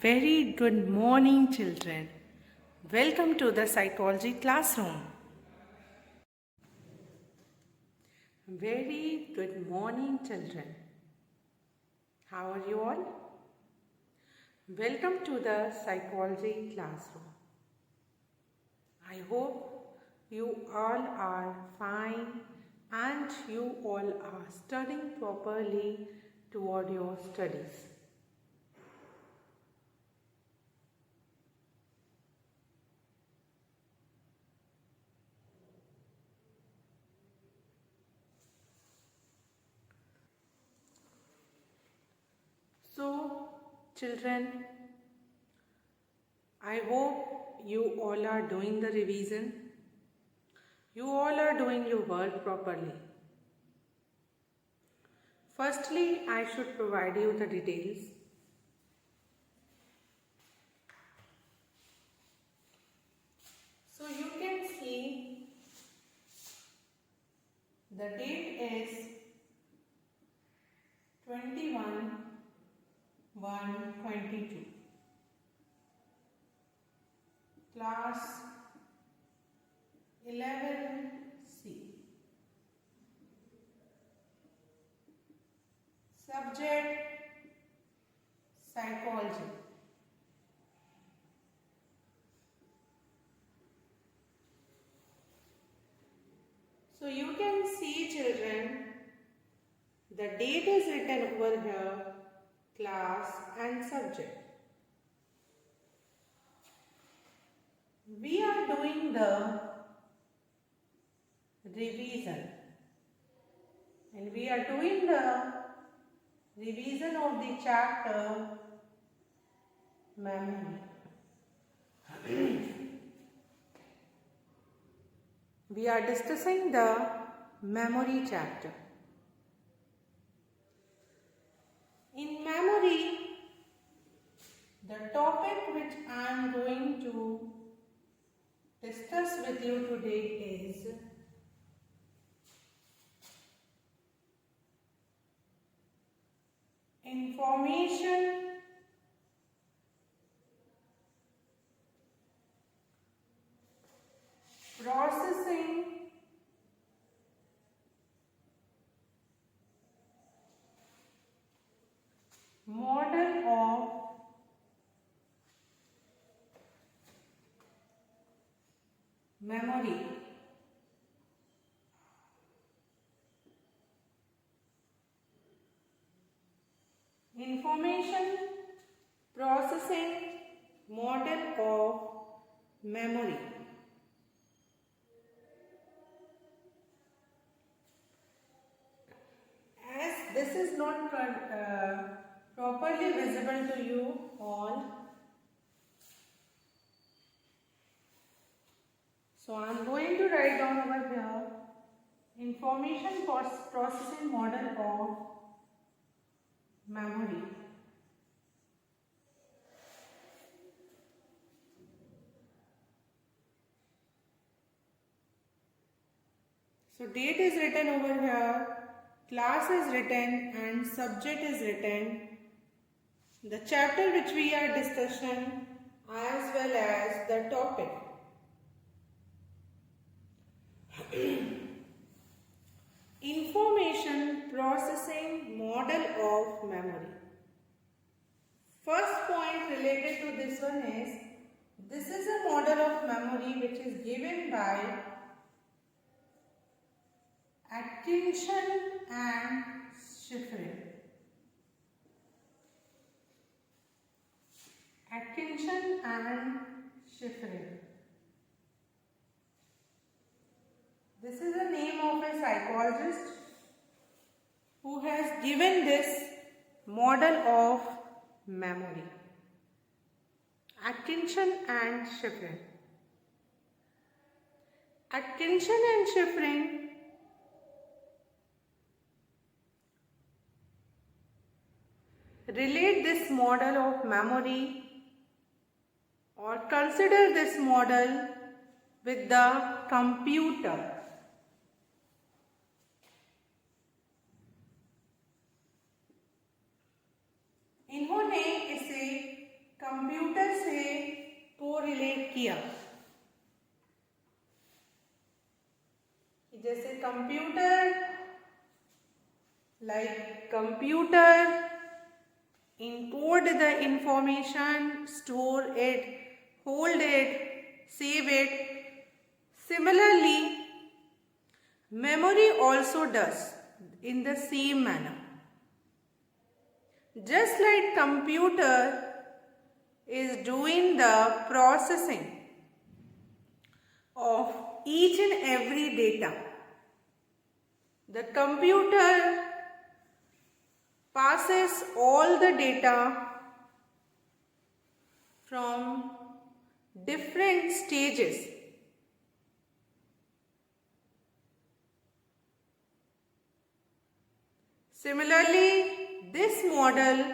Very good morning, children. Welcome to the psychology classroom. Very good morning, children. How are you all? Welcome to the psychology classroom. I hope you all are fine and you all are studying properly toward your studies. So, children, I hope you all are doing the revision. You all are doing your work properly. Firstly, I should provide you the details. So you can see the date is 21/1/22. Class 11C. Subject psychology. So you can see, children, the date is written over here, class and subject. We are doing the revision, and we are doing the revision of the chapter memory. We are discussing the memory chapter. In memory, the topic which I am going to discuss with you today is information processing model of memory. Information processing model of memory. As this is not properly visible to you all, so I am going to write down over here information processing model of memory. So date is written over here, class is written and subject is written. The chapter which we are discussing as well as the topic. Information processing model of memory. First point related to this one is, this is a model of memory which is given by Atkinson and Shiffrin. Atkinson and Shiffrin. This is the name of a psychologist who has given this model of memory. Atkinson and Shiffrin. Atkinson and Shiffrin relate this model of memory or consider this model with the computer. इन्होंने इसे किया, जैसे computer, like computer encode the information, store it, hold it, save it. Similarly, memory also does in the same manner. Just like computer is doing the processing of each and every data, the computer passes all the data from different stages. Similarly, this model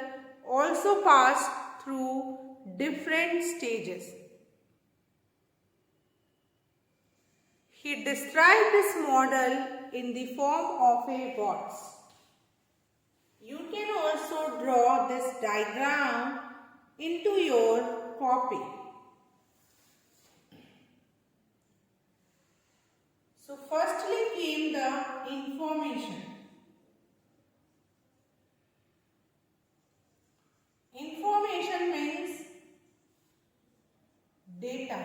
also passed through different stages. He described this model in the form of a box. You can also draw this diagram into your copy. So firstly came the information. Information means data.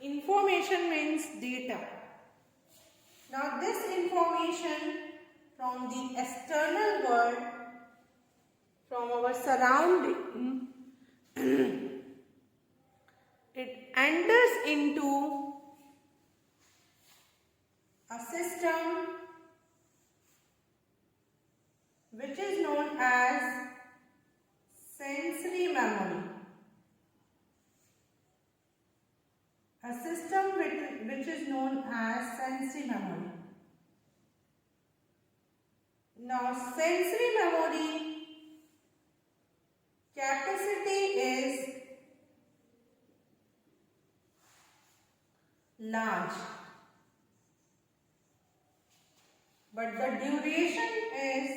Information means data. Now this information from the external world, from our surrounding, it enters into a system which is known as sensory memory. A system which is known as sensory memory. Now, sensory memory capacity is large, but the duration is,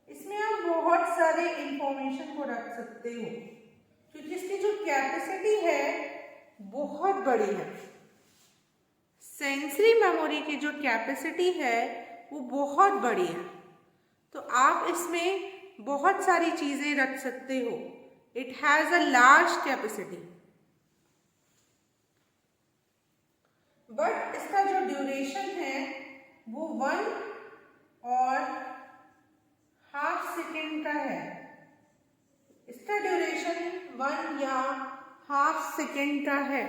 इसमें आप बहुत सारे information को रख सकते हो क्योंकि इसकी जो कैपेसिटी है बहुत बड़ी है। सेंसरी मेमोरी की जो कैपेसिटी है वो बहुत बड़ी है, तो आप इसमें बहुत सारी चीजें रख सकते हो। It has a large capacity, but इसका जो ड्यूरेशन है वो 1 और ½ सेकेंड का है। इसका ड्यूरेशन 1 या ½ सेकेंड का है,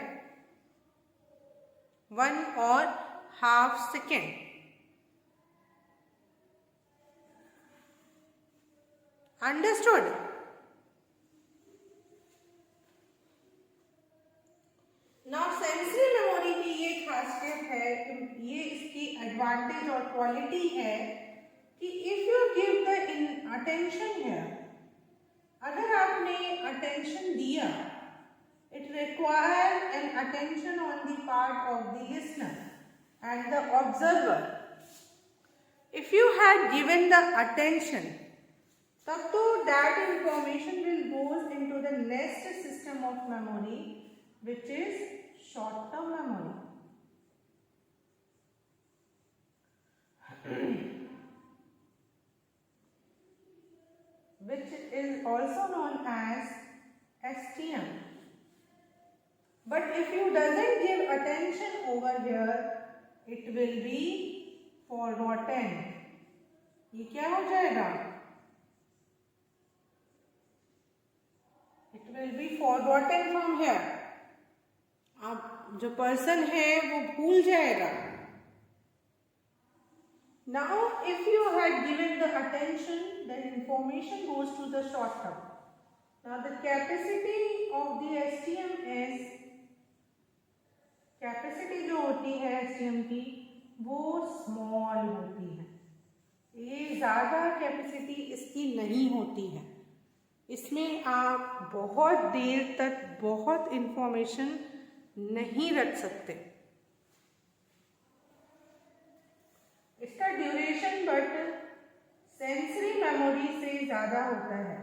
1 और ½ second. Understood? Now sensory memory की ये खासियत है, ये इसकी एडवांटेज और क्वालिटी है कि if you give the attention here, अगर आपने अटेंशन दिया, it requires an attention on the part of the listener and the observer. If you had given the attention, तब तो that information will goes into the next system of memory, which is short-term memory. Which is also known as STM. But if you doesn't give attention over here, it will be forgotten. ये क्या हो जाएगा? It will be forgotten from here. अब जो person है वो भूल जाएगा। Now, if you had given the attention, then information goes to the short term. Now, the capacity of the STM is, capacity जो होती है STM की वो स्मॉल होती है, ये ज़्यादा कैपेसिटी इसकी नहीं होती है। इसमें आप बहुत देर तक बहुत इंफॉर्मेशन नहीं रख सकते। इसका ड्यूरेशन बट सेंसरी मेमोरी से ज़्यादा होता है।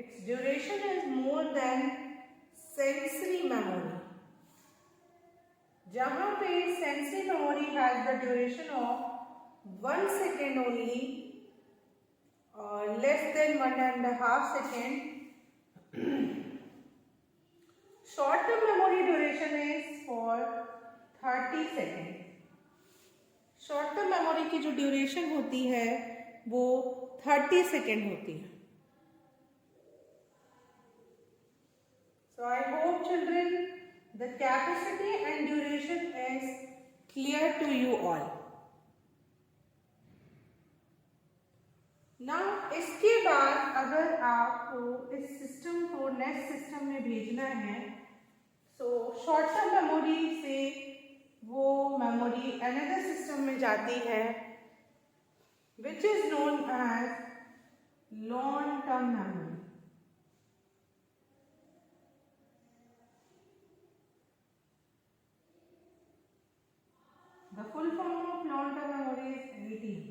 its duration is more than sensory memory. जहाँ पे sensory memory has the duration of 1 second only or less than 1.5 second, short term memory duration is for 30 seconds. Short term memory की जो duration होती है वो 30 सेकेंड होती है. So I hope children the capacity and duration is clear to you all. Now इसके बाद अगर आपको इस सिस्टम को नेक्स्ट सिस्टम में भेजना है, so शॉर्ट टर्म मेमोरी से वो मेमोरी अनदर सिस्टम में जाती है which is known as long term memory. The full form of long term memory is LTM.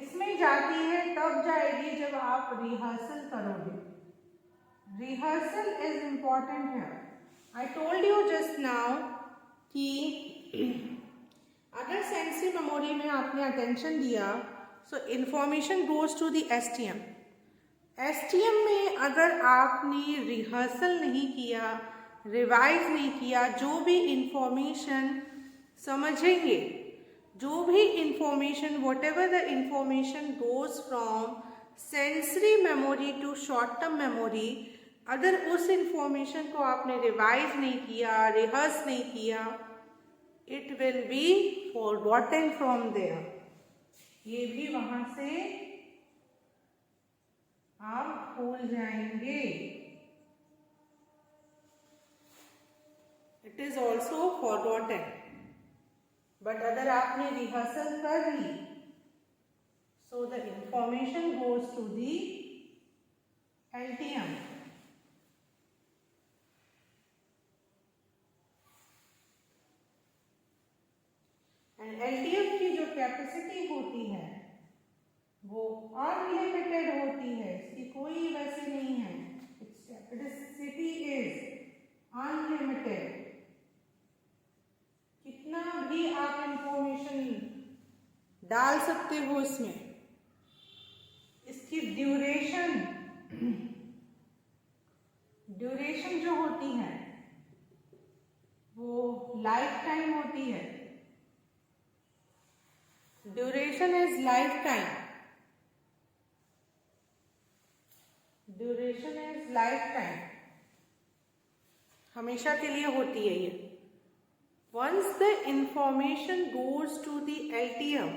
इसमें जाती है तब जाएगी जब आप रिहर्सल करोगे. रिहर्सल इज इंपॉर्टेंट है. I told you just now कि अगर सेंसरी मेमोरी में आपने अटेंशन दिया so information goes to the STM. STM में अगर आपने रिहर्सल नहीं किया, रिवाइज नहीं किया, जो भी इंफॉर्मेशन समझेंगे, जो भी information whatever the information goes from sensory memory to short term memory, अगर उस इंफॉर्मेशन को आपने रिवाइज नहीं किया, रिहर्स नहीं किया, it will be forgotten from there. ये भी वहां से आप भूल जाएंगे. It is also forgotten. But अगर आपने रिहर्सल कर ली so the information goes to the LTM. LTM की जो कैपेसिटी होती है वो अनलिमिटेड होती है. इसकी कोई वैसे नहीं है. Its capacity is unlimited. कितना भी आप इंफॉर्मेशन डाल सकते हो इसमें. इसकी ड्यूरेशन जो होती है वो लाइफ टाइम होती है. Duration is lifetime. Duration is lifetime. हमेशा के लिए होती है ये. Once the information goes to the LTM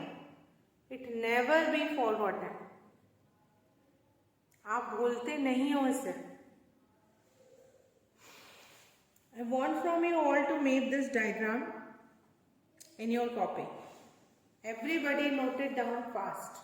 it never be forgotten. आप भूलते नहीं हो इसे. I want from you all to make this diagram in your copy. Everybody note it down fast.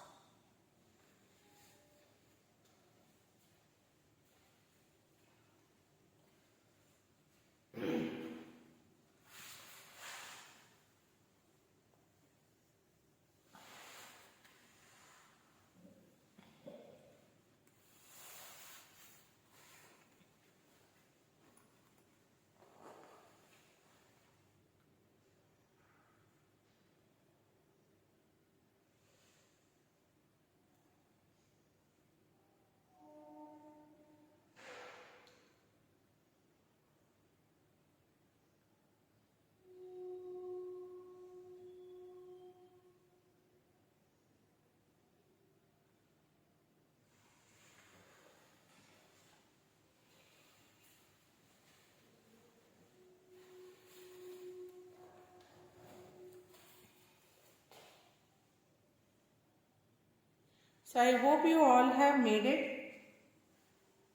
So I hope you all have made it.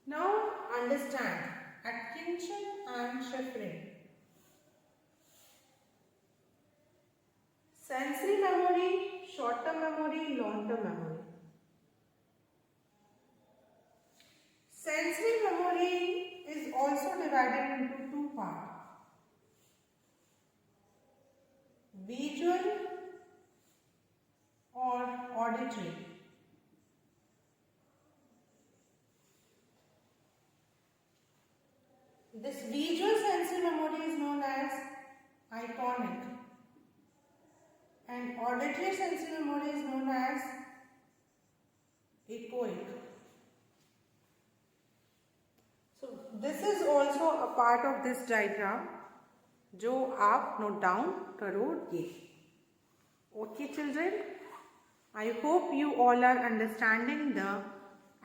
Now understand attention and chiffering. Sensory memory, short-term memory, long-term memory. Sensory memory is also divided into two parts: visual or auditory. This visual sensory memory is known as iconic, and auditory sensory memory is known as echoic. So this is also a part of this diagram जो आप note down करोगे. Okay children, I hope you all are understanding the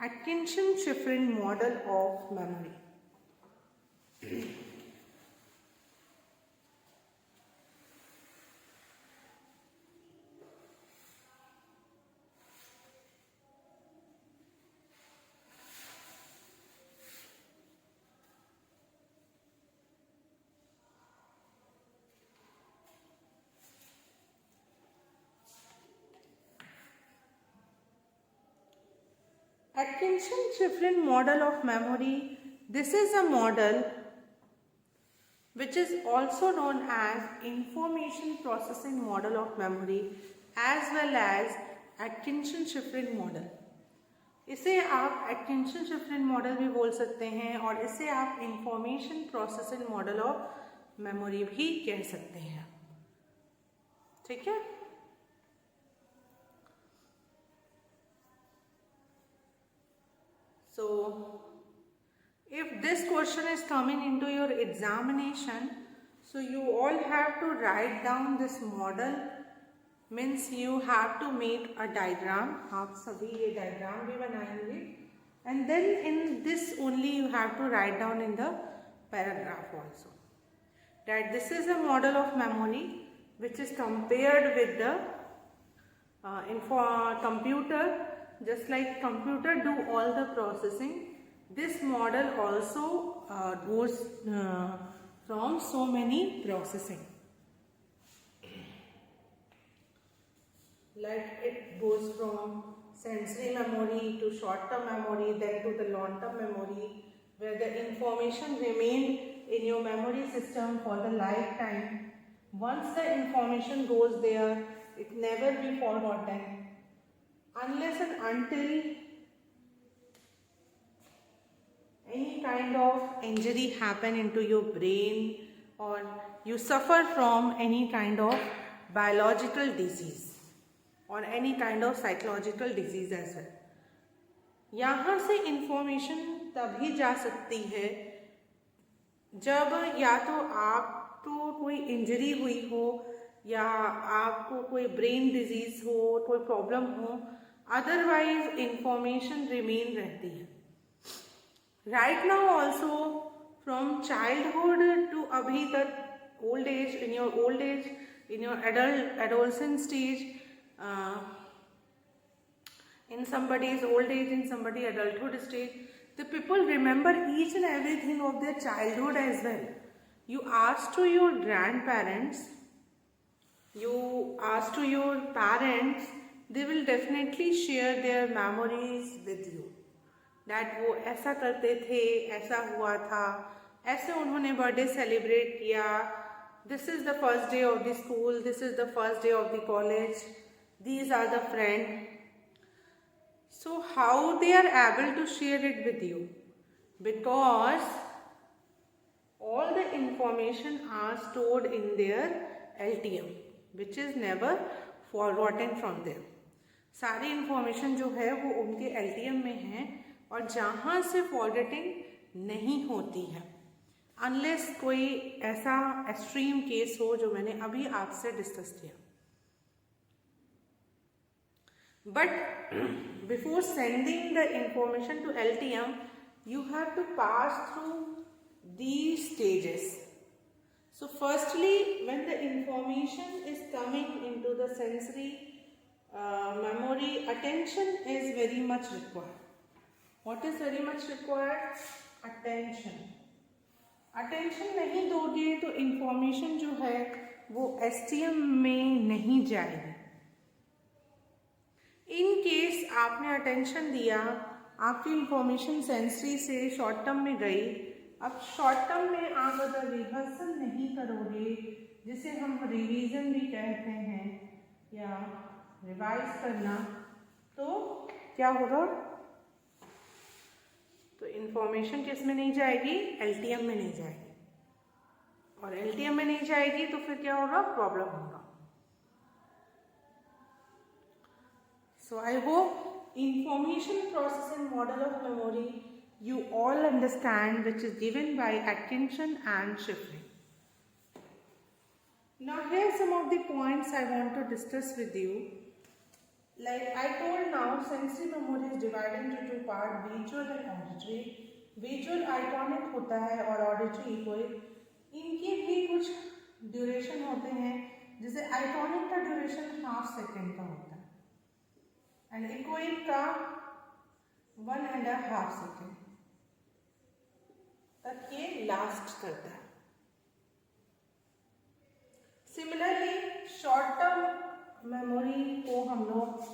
Atkinson-Shiffrin model of memory. Atkinson-Shiffrin model of memory. This is a model which is also known as information processing model of memory as well as Atkinson-Shiffrin model. इसे आप Atkinson-Shiffrin model भी बोल सकते हैं और इसे आप information processing model of memory भी कह सकते हैं. ठीक है. So, if this question is coming into your examination, so you all have to write down this model. Means you have to make a diagram. आप सभी ये diagram भी बनाएंगे. And then in this only you have to write down in the paragraph also that this is a model of memory which is compared with the computer. Just like computer do all the processing, this model also goes from so many processing. Like it goes from sensory memory to short-term memory, then to the long-term memory, where the information remained in your memory system for the lifetime. Once the information goes there, it never be forgotten. Unless and until any kind of injury happen into your brain or you suffer from any kind of biological disease or any kind of psychological disease as well. यहाँ से information तभी जा सकती है जब या तो आपको कोई इंजरी हुई हो या आपको कोई ब्रेन डिजीज हो, कोई प्रॉब्लम हो, अदरवाइज इंफॉर्मेशन रिमेन रहती है. Right now also from childhood to अभी तक old age, in your old age, in your adolescent stage, in somebody's old age, in somebody adulthood stage, the people remember each and everything of their childhood as well. You ask to your grandparents, you ask to your parents, they will definitely share their memories with you. That वो ऐसा करते थे, ऐसा हुआ था, ऐसे उन्होंने birthday celebrate किया, this is the first day of the school, this is the first day of the college, these are the friends. So how they are able to share it with you? Because all the information are stored in their LTM, which is never forgotten from them. सारी information जो है वो उनके LTM में है और जहाँ से forgetting नहीं होती है, unless कोई ऐसा extreme case हो जो मैंने अभी आपसे डिस्कस किया. But before sending the information to LTM, you have to pass through these stages. So firstly, when the information is coming into the sensory memory, attention is very much required. What is very much required? Attention. Attention नहीं दोगे तो information जो है वो STM में नहीं जाएगी. In case आपने अटेंशन दिया, आपकी इंफॉर्मेशन सेंसरी से शॉर्ट टर्म में गई, अब शॉर्ट टर्म में आप अगर रिहर्सल नहीं करोगे, जिसे हम रिवीजन भी कहते हैं या रिवाइज करना, तो क्या होगा? तो इंफॉर्मेशन किस में नहीं जाएगी, एलटीएम में नहीं जाएगी, और एलटीएम में नहीं जाएगी तो फिर क्या होगा, प्रॉब्लम होगा। So I hope information processing model of memory you all understand, which is given by Atkinson and Shiffrin. Now here some of the points I want to discuss with you. Like I told now, sensory memory is divided into two parts, visual and auditory. Visual iconic होता है और auditory echoic. इनके भी कुछ duration होते हैं, जैसे iconic का ड्यूरेशन 1/2 सेकेंड का होता है एंड echoic का 1.5 सेकेंड तक ये लास्ट करता है। सिमिलरली शॉर्ट टर्म मेमोरी को हम लोग,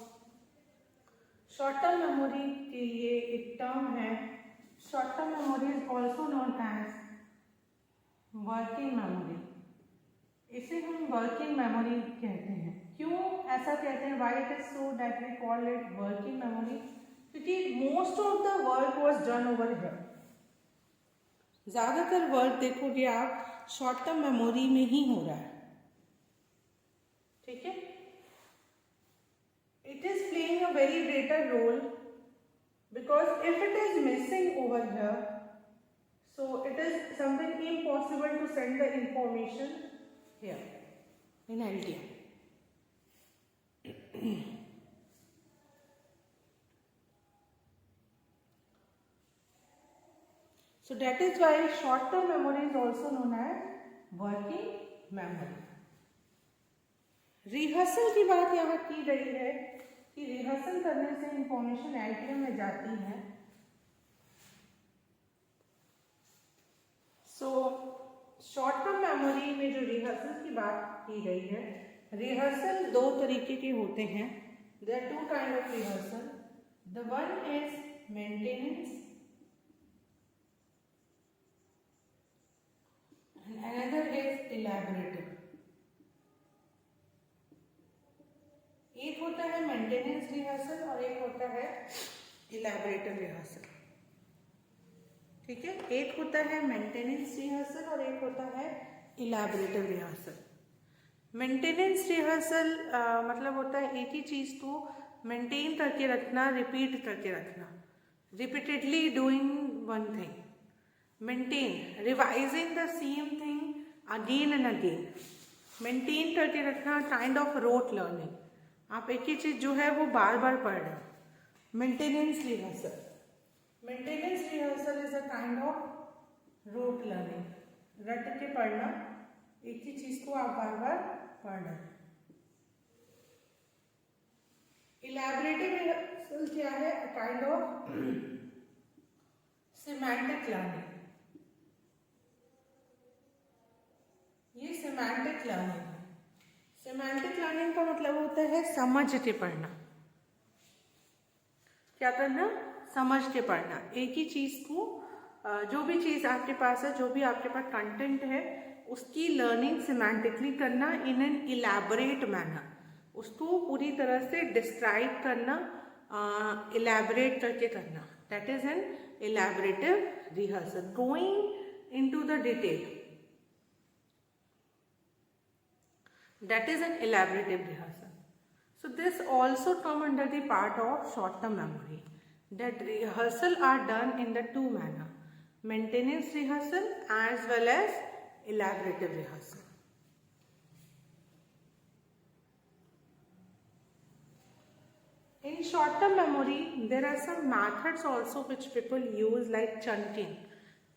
शॉर्ट टर्म मेमोरी के लिए एक टर्म है, short term memory is also known as working memory. इसे हम वर्किंग मेमोरी कहते हैं। क्यों ऐसा कहते हैं, why it is so that we call it working memory, क्योंकि most of the work was done over here. ज़्यादातर वर्क देखोगे आप शॉर्ट टर्म मेमोरी में ही हो रहा है, ठीक है। It is playing a very greater role because if it is missing over here, so it is something impossible to send the information here in LTM. So that is why short-term memory is also known as working memory. Rehearsal की बात यहाँ की गई है कि rehearsal करने से information LTM में जाती है। सो शॉर्ट टर्म मेमोरी में जो रिहर्सल की बात की गई है, रिहर्सल 2 तरीके के होते हैं। There are 2 kind of rehearsal. The one is maintenance and another is elaborative. एक होता है मेंटेनेंस रिहर्सल और एक होता है इलैबोरेटिव रिहर्सल, ठीक है। एक होता है मेंटेनेंस रिहर्सल और एक होता है इलैबोरेटिव रिहर्सल। मेंटेनेंस रिहर्सल मतलब होता है एक ही चीज़ को मेंटेन करके रखना, रिपीट करके रखना, repeatedly doing one thing, maintain, revising the same thing again and again, maintain करके रखना, काइंड ऑफ रोट लर्निंग। आप एक ही चीज़ जो है वो बार बार पढ़ रहे हैं। Maintenance rehearsal, maintenance rehearsal is a kind of rote learning, रट के पढ़ना, एक ही चीज़ को आप बार बार पढ़ रहे हैं। इलैबोरेटिव रिहर्सल क्या है, a kind of semantic learning. ये सिमेंटिक लर्निंग है। सिमेंटिक लर्निंग का मतलब होता है समझ के पढ़ना। क्या करना, समझ के पढ़ना। एक ही चीज़ को, जो भी चीज़ आपके पास है, जो भी आपके पास कंटेंट है, उसकी लर्निंग सिमेंटिकली करना इन एन इलैबोरेट मैनर, उसको पूरी तरह से डिस्क्राइब करना, इलैबोरेट करके करना। That is an elaborative rehearsal, going into the detail. That is an elaborative rehearsal. So this also come under the part of short-term memory. That rehearsal are done in the 2 manner: maintenance rehearsal as well as elaborative rehearsal. In short-term memory, there are some methods also which people use, like chunking.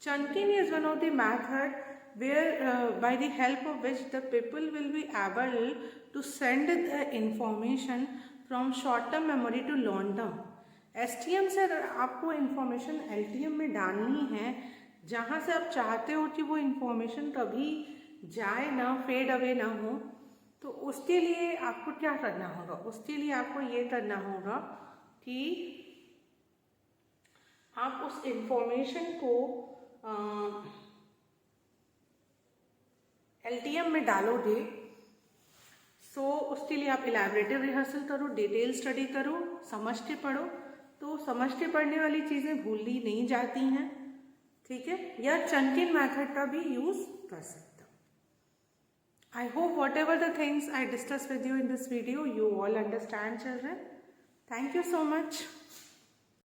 Chunking is one of the method where by the help of which the people will be able to send the information from short term memory to long term. STM से अगर आपको information LTM में डालनी है, जहाँ से आप चाहते हो कि वो इंफॉर्मेशन कभी जाए ना, फेड अवे ना हो, तो उसके लिए आपको क्या करना होगा, उसके लिए आपको ये करना होगा कि आप उस इंफॉर्मेशन को LTM में डालोगे। सो उसके लिए आप इलैबोरेटिव रिहर्सल करो, डिटेल स्टडी करो, समझ के पढ़ो, तो समझते पढ़ने वाली चीज़ें भूली नहीं जाती हैं, ठीक है, या चंकिंग मेथड का भी यूज़ कर सकते हो। I hope whatever the things I discussed with you in this video, you all understand, children. Thank you so much.